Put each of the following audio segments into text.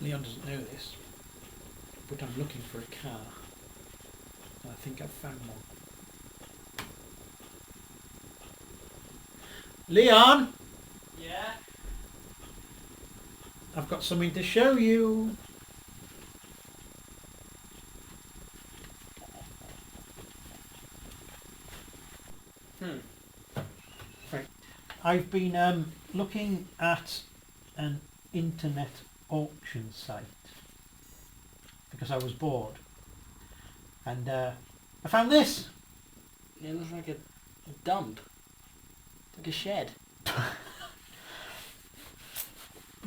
Leon doesn't know this, but I'm looking for a car. I think I've found one. Leon! Yeah? I've got something to show you. Right. I've been looking at an internet auction site because I was bored, and I found this. It looks like a dump. Like a shed.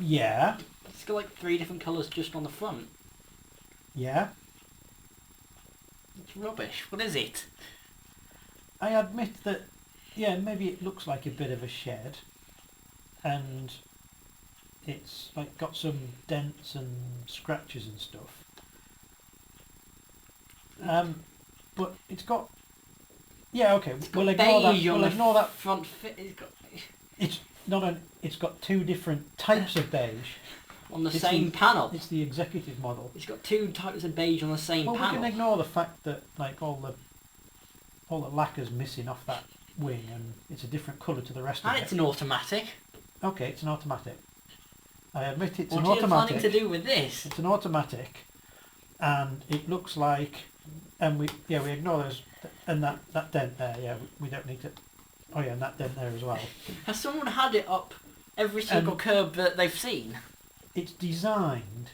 Yeah. It's got like 3 different colours just on the front. Yeah. It's rubbish. What is it? I admit that, yeah, maybe it looks like a bit of a shed, and it's like got some dents and scratches and stuff. But it's got, yeah, okay. We'll ignore that. We'll ignore that. Front fit. It's not an. It's got 2 different types of beige on the same panel. It's the executive model. It's got 2 types of beige on the same panel. Well, we can ignore the fact that like all the lacquer's missing off that wing, and it's a different colour to the rest of it. And it's an automatic. Okay, it's an automatic. I admit it's an automatic. What are you planning to do with this? It's an automatic, and it looks like, and we ignore those, and that dent there. Yeah, we don't need to. Oh yeah, and that dent there as well. Has someone had it up every single curb that they've seen? It's designed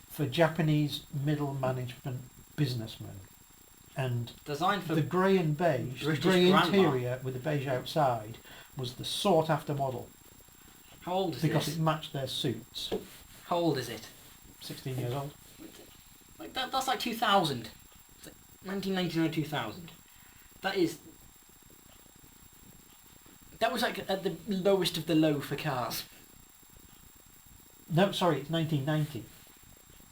for Japanese middle management businessmen. And designed for the grey and beige, British the grey grandma. interior with the beige outside was the sought after model. How old is because this? it matched their suits. How old is it? 16 years old. Like that's like 2000. It's like 1999, 2000. That was like at the lowest of the low for cars. No, sorry, it's 1990.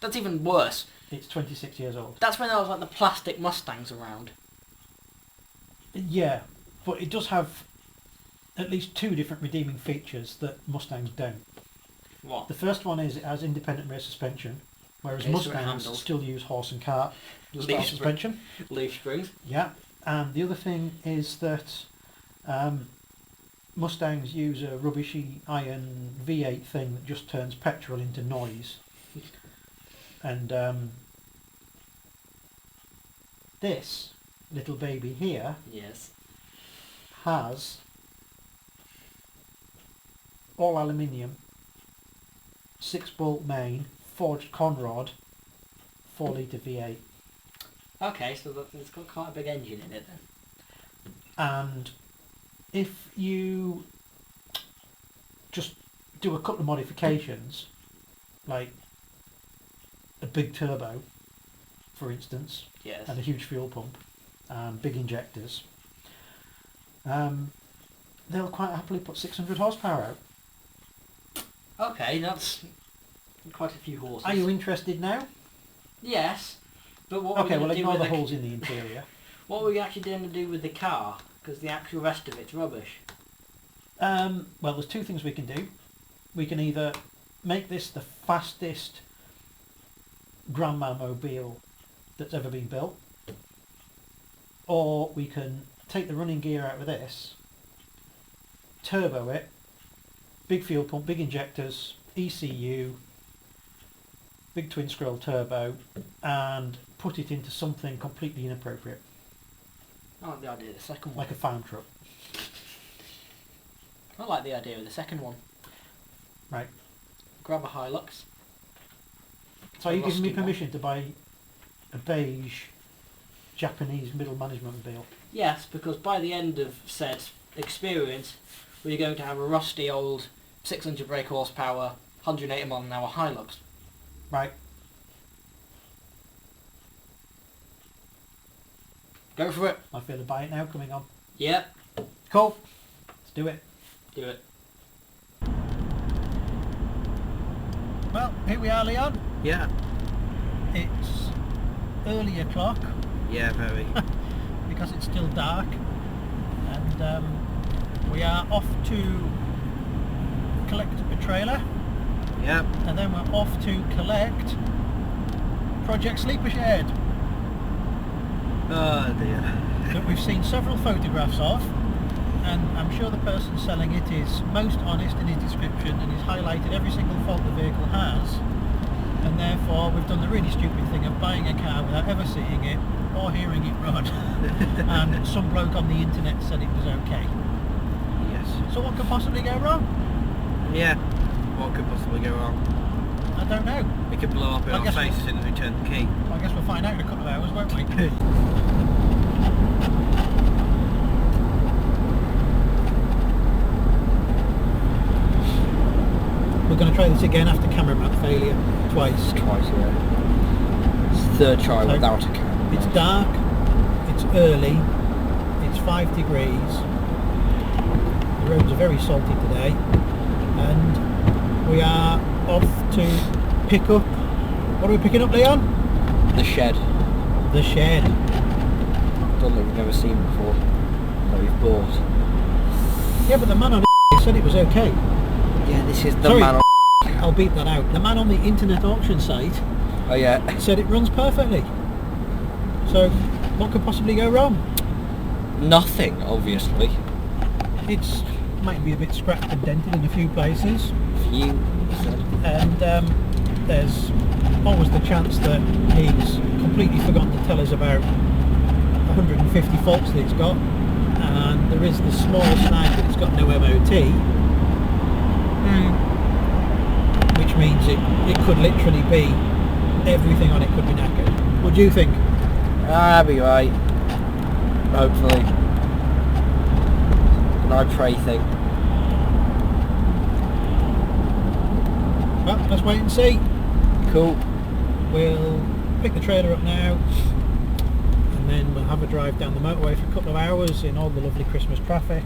That's even worse. It's 26 years old. That's when there was like the plastic Mustangs around. Yeah, but it does have at least 2 different redeeming features that Mustangs don't. What? The first one is it has independent rear suspension, whereas Okay, so it Mustangs handles. still use horse and cart style suspension. Leaf springs. Yeah, and the other thing is that Mustangs use a rubbishy iron V8 thing that just turns petrol into noise. And this little baby here Yes. has all aluminium, 6-bolt main, forged conrod, 4-litre V8. Okay, so it's got quite a big engine in it then. And if you just do a couple of modifications, like a big turbo, for instance, Yes. and a huge fuel pump, and big injectors, they'll quite happily put 600 horsepower out. Okay, that's quite a few horses. Are you interested now? Yes, but what Okay, we're well going to do ignore with the holes in the interior. What are we actually going to do with the car? Because the actual rest of it's rubbish. Well, there's 2 things we can do. We can either make this the fastest grandma mobile that's ever been built, or we can take the running gear out of this, turbo it, big fuel pump, big injectors, ECU, big twin scroll turbo, and put it into something completely inappropriate, I like the idea of the second one. like a farm truck. I like the idea of the second one. Right. Grab a Hilux. So are you giving me rusty one. permission to buy a beige Japanese middle management mobile? Yes, because by the end of said experience, we're going to have a rusty old 600 brake horsepower, 180 mile an hour Hilux. Right. Go for it. I feel to buy it now coming on. Yep. Cool. Let's do it. Do it. Well, here we are, Leon. Yeah. It's early o'clock Yeah, very. because it's still dark, and we are off to collect a trailer Yep. And then we're off to collect Project Sleeper Shed Oh dear. that we've seen several photographs of, and I'm sure the person selling it is most honest in his description and he's highlighted every single fault the vehicle has, and therefore we've done the really stupid thing of buying a car without ever seeing it or hearing it run. And some bloke on the internet said it was okay. Yes. So what could possibly go wrong? Yeah. What could possibly go wrong? I don't know. It could blow up in I our guess face as soon as we turn the key. I guess we'll find out in a couple of hours, won't we? We're going to try this again after cameraman failure twice. Twice, yeah. It's the third try So, without a camera. It's dark, it's early, it's 5 degrees, the roads are very salty today, and we are off to pick up, what are we picking up, Leon? The shed. The shed. One that we've never seen before. That we've bought. Yeah, but the man on said it was okay. Yeah, this is the Sorry. man on. I'll beat that out. The man on the internet auction site Oh yeah. said it runs perfectly. So, what could possibly go wrong? Nothing, obviously. It's might be a bit scratched and dented in a few places, Few. and there's always the chance that he's completely forgotten to tell us about 150 faults that it's got, and there is the small snag that it's got no MOT, which means it could literally be everything on it could be knackered. What do you think? I'll be right. Hopefully. And I pray thing. Well, let's wait and see. Cool. We'll pick the trailer up now, and then we'll have a drive down the motorway for a couple of hours in all the lovely Christmas traffic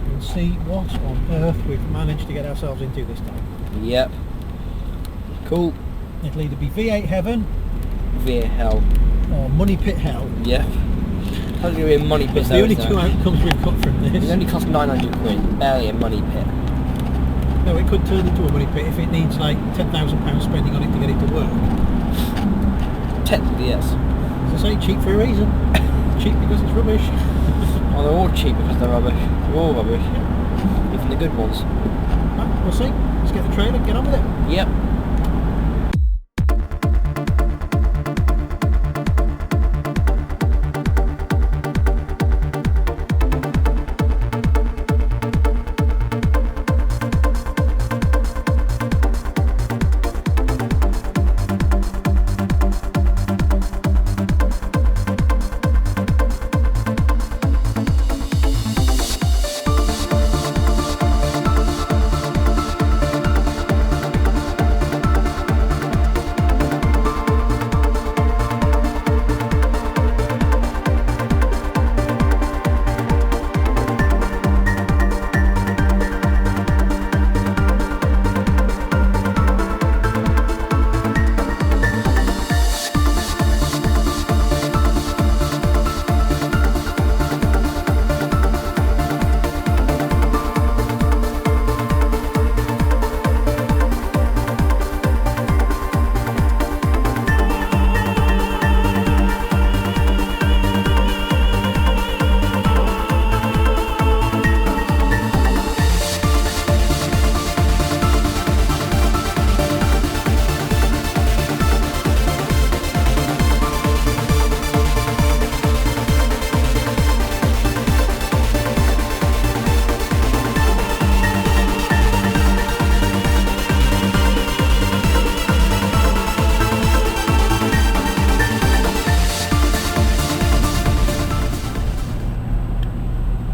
and see what on earth we've managed to get ourselves into this time. Yep. Cool. It'll either be V8 heaven Via hell. or money pit hell. Yep. How's it going to be a money pit It's though, the only isn't two it? outcomes we've got from It this. only cost 900 quid. Barely a money pit. No, it could turn into a money pit if it needs like £10,000 spending on it to get it to work. Technically, yes. As I say, cheap for a reason. Cheap because it's rubbish. Well, they're all cheap because they're rubbish. They're all rubbish. Even the good ones. Well, we'll see. Let's get the trailer, get on with it. Yep.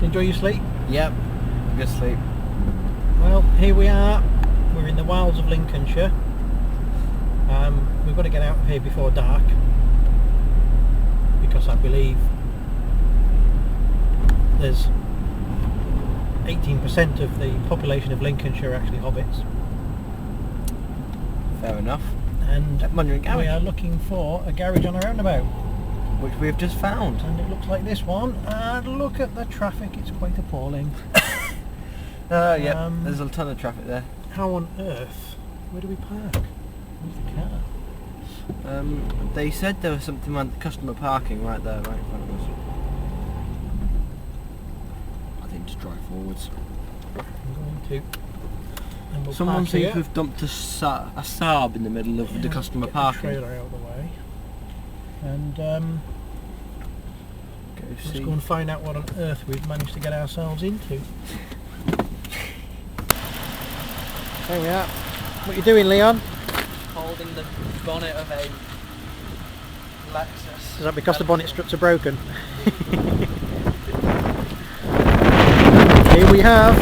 Enjoy your sleep. Yep. Good sleep. Well, here we are. We're in the wilds of Lincolnshire. We've got to get out of here before dark because I believe there's 18% of the population of Lincolnshire are actually hobbits, Fair enough. and Wondering we garage, are looking for a garage on a roundabout, which we've just found. and it looks like this one, and look at the traffic, it's quite appalling. Yep. Um, There's a ton of traffic there. how on earth? Where do we park? Where's the car? They said there was something like customer parking right there, right in front of us. I think just drive forwards. I'm going to. And we'll Someone park seems here. to have dumped a Saab in the middle of the customer Get parking. the trailer out of the way. And let's go and find out what on earth we've managed to get ourselves into. There we are. What are you doing, Leon? Holding the bonnet of a Lexus. Is that because the bonnet struts are broken? Here we have.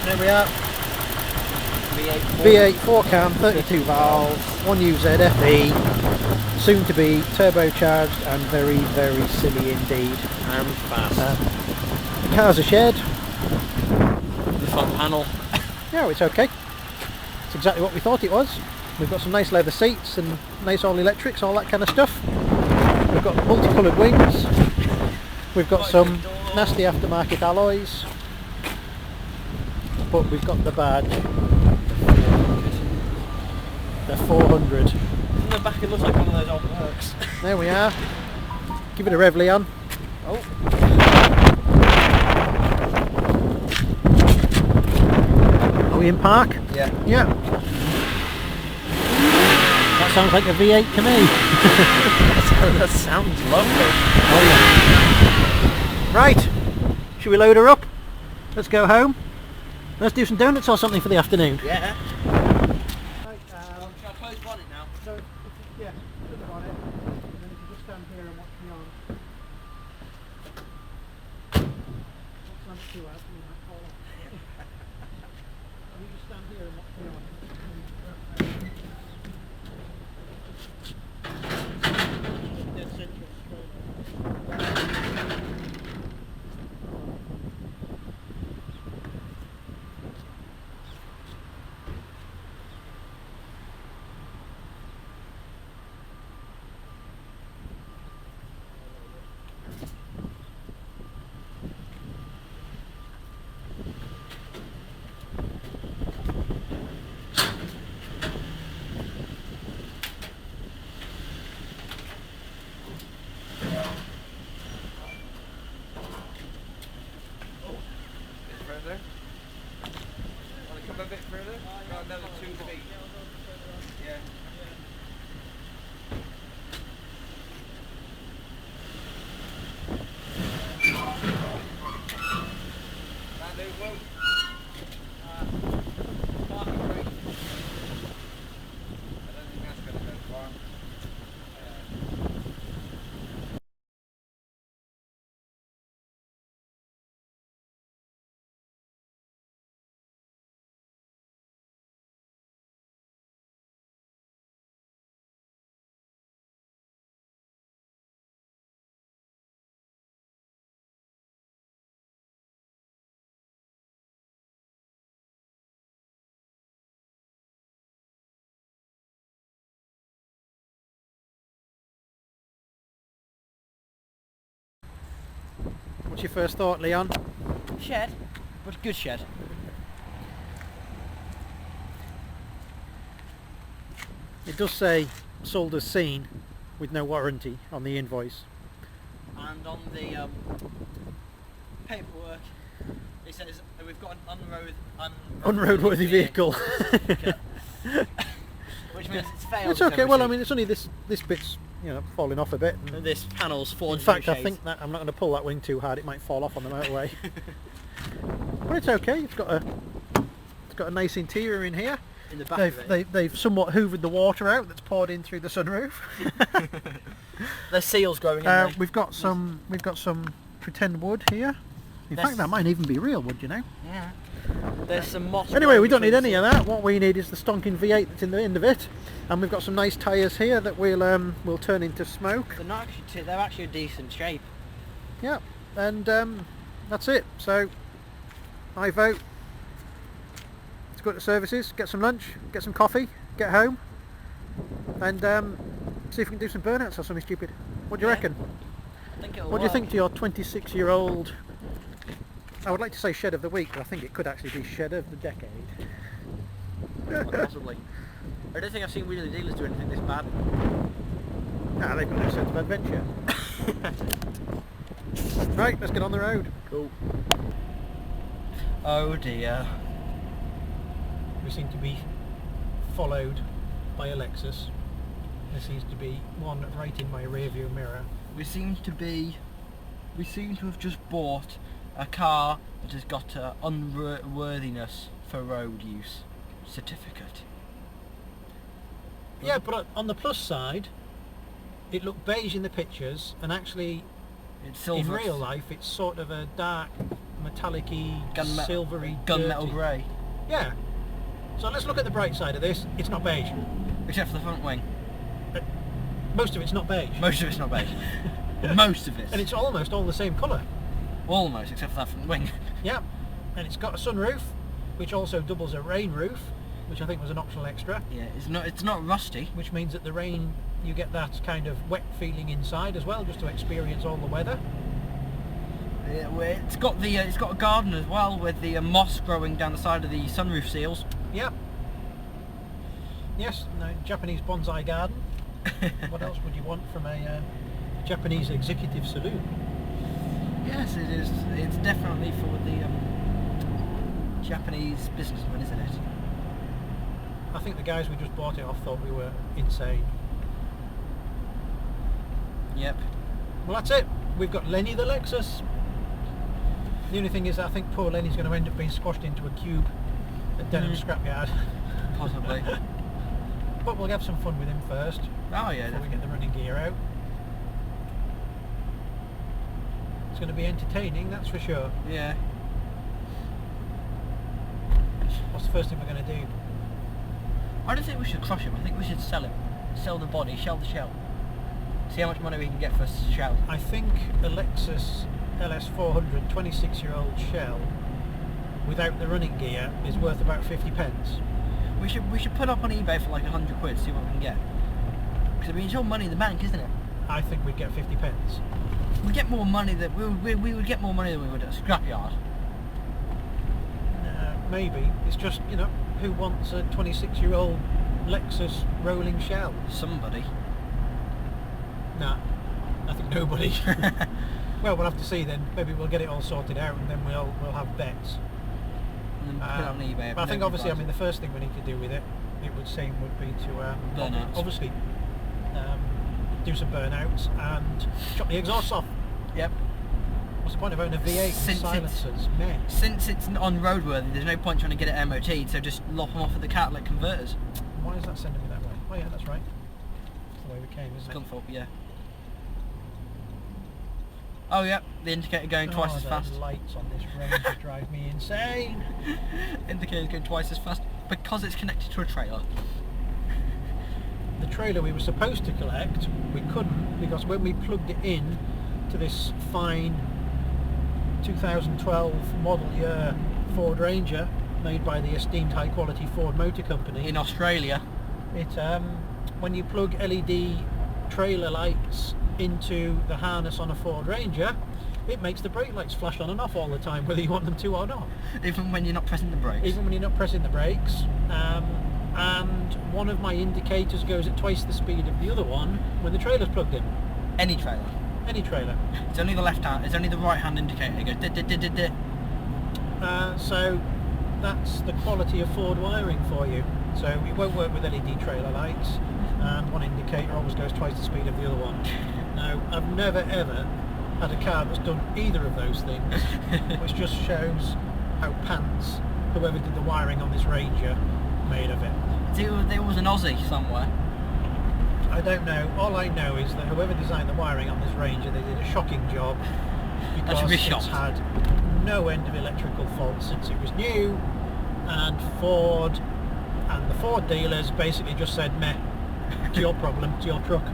There we are. V8 4 cam, 32 valves, 1U ZFE, soon to be turbocharged and very, very silly indeed. And fast. The car's a shed. The front panel. Yeah, it's okay. It's exactly what we thought it was. We've got some nice leather seats and nice all electrics, all that kind of stuff. We've got multicoloured wings. We've got some nasty aftermarket alloys. But we've got the badge. The 400. In the back it looks like one of those old works. There we are. Give it a rev, Leon. Oh. Are we in park? Yeah. Yeah. That sounds like a V8 to me. That sounds lovely. Oh yeah. Right. Should we load her up? Let's go home. Let's do some donuts or something for the afternoon. Yeah. Shall I close bonnet now? So, yeah, put the bonnet, and then you can just stand here and watch me on. What's not too loud, you might fall off. You just stand here and watch me on. Dead central straight. Further? Want to come a bit further? Got another 2 to beat. Yeah. Parking brake. I don't think that's going to go far. What's your first thought, Leon? Shed? But good shed. It does say sold as seen with no warranty on the invoice. And on the paperwork it says that we've got an Unroadworthy vehicle. Which means it's failed. It's okay, well I mean it's only this bit's, you know, falling off a bit. And this panel's 400 In fact, I shades. think that I'm not going to pull that wing too hard. It might fall off on the motorway. But it's okay. It's got a nice interior in here. in the back of it. They've somewhat hoovered the water out that's poured in through the sunroof. There's seals growing in there. We've got some pretend wood here. In fact, that might even be real wood, you know. Yeah. There's some moss. Anyway, we don't growing need any between of that. What we need is the stonking V8 that's in the end of it, and we've got some nice tyres here that we'll turn into smoke. they're actually a decent shape. Yeah, and that's it. So I vote. Let's go to services, get some lunch, get some coffee, get home, and see if we can do some burnouts or something stupid. What do you Yeah. reckon? I think it'll What do you work. think to your 26-year-old I would like to say shed of the week, but I think it could actually be shed of the decade. Possibly. I don't think I've seen wheelie dealers do anything this bad. Ah, they've got no sense of adventure. Right, let's get on the road. Cool. Oh dear. We seem to be followed by a Lexus. There seems to be one right in my rear view mirror. We seem to have just bought a car that has got an unworthiness for road use certificate. Yeah, but on the plus side, it looked beige in the pictures, and actually It's silver. in real life it's sort of a dark metallic-y, silvery, gunmetal dirty. grey. Yeah. So let's look at the bright side of this. It's not beige. Except for the front wing. Most of it's not beige. Most of it's not beige. Most of it. And it's almost all the same colour. Almost, except for that front wing. Yeah. And it's got a sunroof, which also doubles a rain roof, which I think was an optional extra. Yeah, it's not rusty. Which means that the rain, you get that kind of wet feeling inside as well, just to experience all the weather. It's got a garden as well with the moss growing down the side of the sunroof seals. Yeah. Yes, no, Japanese bonsai garden. What else would you want from a Japanese executive saloon? Yes, it is. It's definitely for the Japanese businessman, isn't it? I think the guys we just bought it off thought we were insane. Yep. Well, that's it. We've got Lenny the Lexus. The only thing is, I think poor Lenny's going to end up being squashed into a cube at Denham Scrapyard. Possibly. But we'll have some fun with him first. Oh yeah. Before we get the running gear out. It's going to be entertaining, that's for sure. Yeah. What's the first thing we're going to do? I don't think we should crush him. I think we should sell him. Sell the body, shell the shell. See how much money we can get for shell. I think a Lexus LS400 26-year-old shell without the running gear is worth about 50 pence. We should put up on eBay for like 100 quid, see what we can get. Because I mean, it's all money in the bank, isn't it? I think we'd get 50 pence. We get more money than we would get more money than we would at a scrapyard. Maybe. It's just, you know, who wants a 26-year-old Lexus rolling shell? Somebody. Nah, I think nobody. Well, we'll have to see then. Maybe we'll get it all sorted out and then we'll have bets. And then put it on eBay. But I think obviously, I mean, the first thing we need to do with it, it would seem, would be to Burnouts. obviously do some burnouts and chop the exhausts off. Yep. What's the point of owning a V8 with silencers? Meh. Since it's on roadworthy, there's no point trying to get it MOT'd, so just lop them off at the catalytic converters. Why is that sending me that way? Oh yeah, that's right. That's the way we came, isn't it? Scunthorpe, yeah. Oh yeah, the indicator going twice as fast. The lights on this range drive me insane. Indicator's going twice as fast because it's connected to a trailer. The trailer we were supposed to collect, we couldn't, because when we plugged it in to this fine 2012 model year Ford Ranger made by the esteemed high quality Ford Motor Company In Australia. it when you plug LED trailer lights into the harness on a Ford Ranger, it makes the brake lights flash on and off all the time, whether you want them to or not. Even when you're not pressing the brakes. Even when you're not pressing the brakes. And one of my indicators goes at twice the speed of the other one when the trailer's plugged in. Any trailer. Any trailer. It's only the left hand, it's only the right hand indicator. It goes di-di-di-di-di. So that's the quality of Ford wiring for you. So it won't work with LED trailer lights, and one indicator always goes twice the speed of the other one. Now, I've never ever had a car that's done either of those things, which just shows how pants whoever did the wiring on this Ranger made of it. There was an Aussie somewhere. I don't know. All I know is that whoever designed the wiring on this Ranger, they did a shocking job, because it's had no end of electrical faults since it was new, and Ford and the Ford dealers basically just said, meh, it's your problem, it's your truck.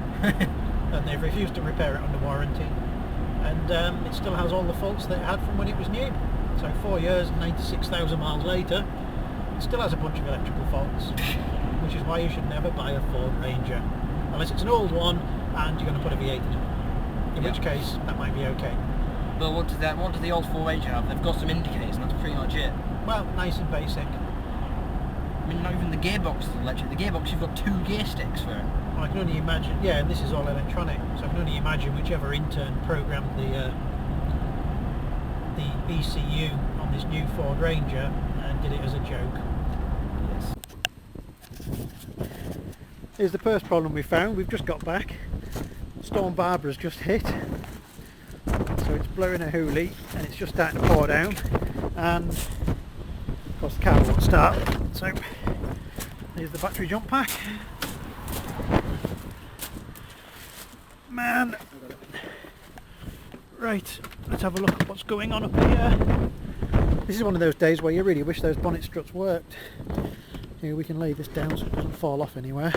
And they've refused to repair it under warranty, and it still has all the faults that it had from when it was new. So 4 years, 96,000 miles later, it still has a bunch of electrical faults, which is why you should never buy a Ford Ranger unless it's an old one and you're going to put a V8 in it, in which case that might be okay. But what does the old 4 Ranger have? They've got some indicators and that's pretty much it. Well, nice and basic. I mean, not even the gearbox is electric. The gearbox, you've got 2 gear sticks for it. Well, I can only imagine, yeah, and this is all electronic, so I can only imagine whichever intern programmed the ECU on this new Ford Ranger and did it as a joke. Yes. Here's the first problem we found. We've just got back. Storm Barbara's just hit, so it's blowing a hoolie and it's just starting to pour down, and of course the car won't start. So here's the battery jump pack. Man, right, let's have a look at what's going on up here. This is one of those days where you really wish those bonnet struts worked. Here, we can lay this down so it doesn't fall off anywhere.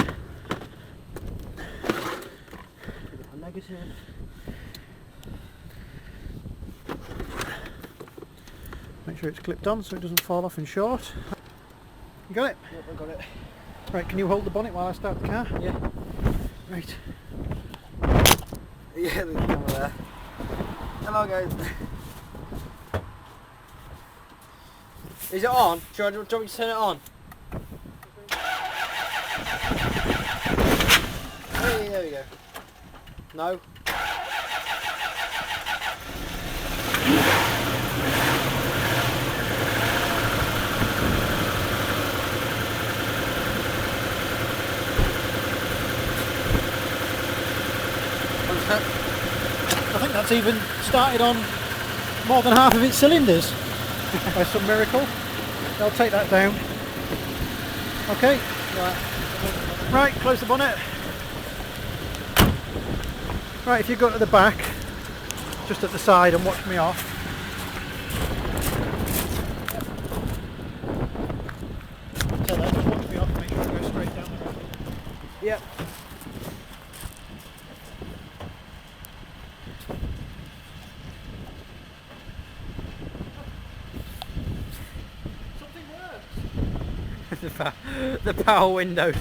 Negative. Make sure it's clipped on so it doesn't fall off in short. You got it? Yep, I got it. Right, can you hold the bonnet while I start the car? Yeah. Right. Yeah, there's the camera there. Hello guys. Is it on? Do you want me to turn it on? Hey, there we go. No. I think that's even started on more than half of its cylinders by some miracle. I'll take that down. Okay. Right, close the bonnet. Right, if you go to the back, just at the side, and watch me off. So that, just watch me off, make sure I go straight down the road. Yep. Something works. The power windows.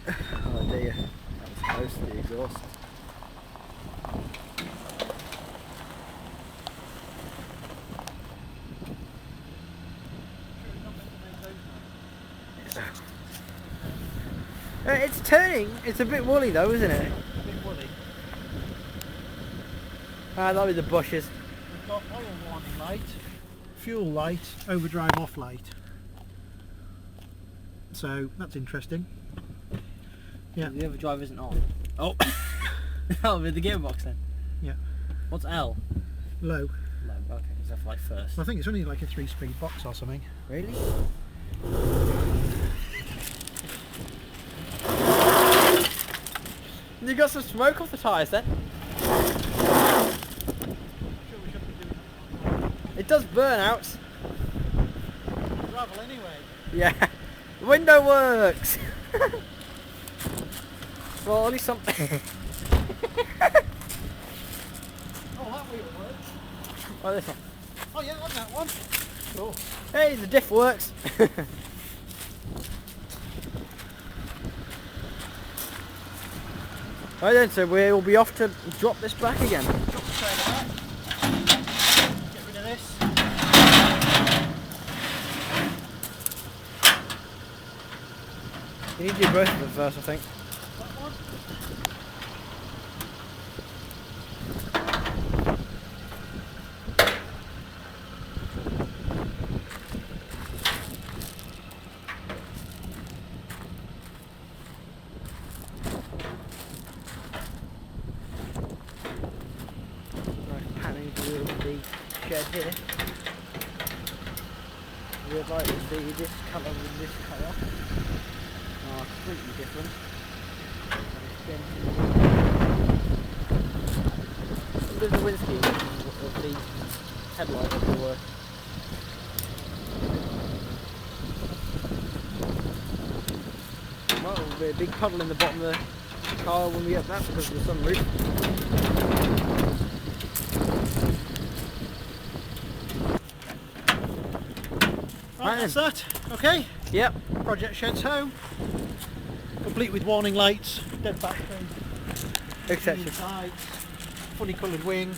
Oh dear, that was close to the exhaust. It's turning, it's a bit woolly though, isn't it? A bit woolly. Ah, that'll be the bushes. We've got oil warning light, fuel light, overdrive off light. So that's interesting. Yeah. The other drive isn't on. Oh! That'll be the gearbox then. Yeah. What's L? Low. Low, okay, is that for like first? I think it's only like a 3-speed box or something. Really? You got some smoke off the tyres then? It does burn out. Gravel anyway. Yeah. The window works! Well, at least something. Oh, that wheel works. Oh, this one. Oh yeah, on that one. Cool. Hey, the diff works. Right then, so we'll be off to drop this back again. Drop the trailer back. Get rid of this. You need to do both of them first, I think. That one. Right, panning through the shed here. We'd like to see this colour with this colour. Are completely different. There's a windscreen of the headlight everywhere. Well, there'll be a big puddle in the bottom of the car when we get that because of the sunroof. Right, that's that. Okay, Yep. project shed's home. Complete with warning lights, dead battery, Etc. sides, funny coloured wing,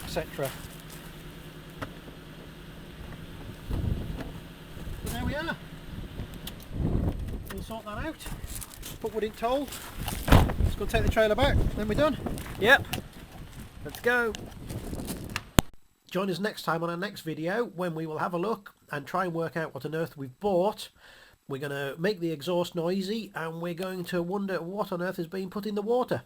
etc. But there we are. We'll sort that out. Put wood in toll. Let's go take the trailer back, then we're done. Yep. Let's go. Join us next time on our next video when we will have a look and try and work out what on earth we've bought. We're going to make the exhaust noisy and we're going to wonder what on earth is being put in the water.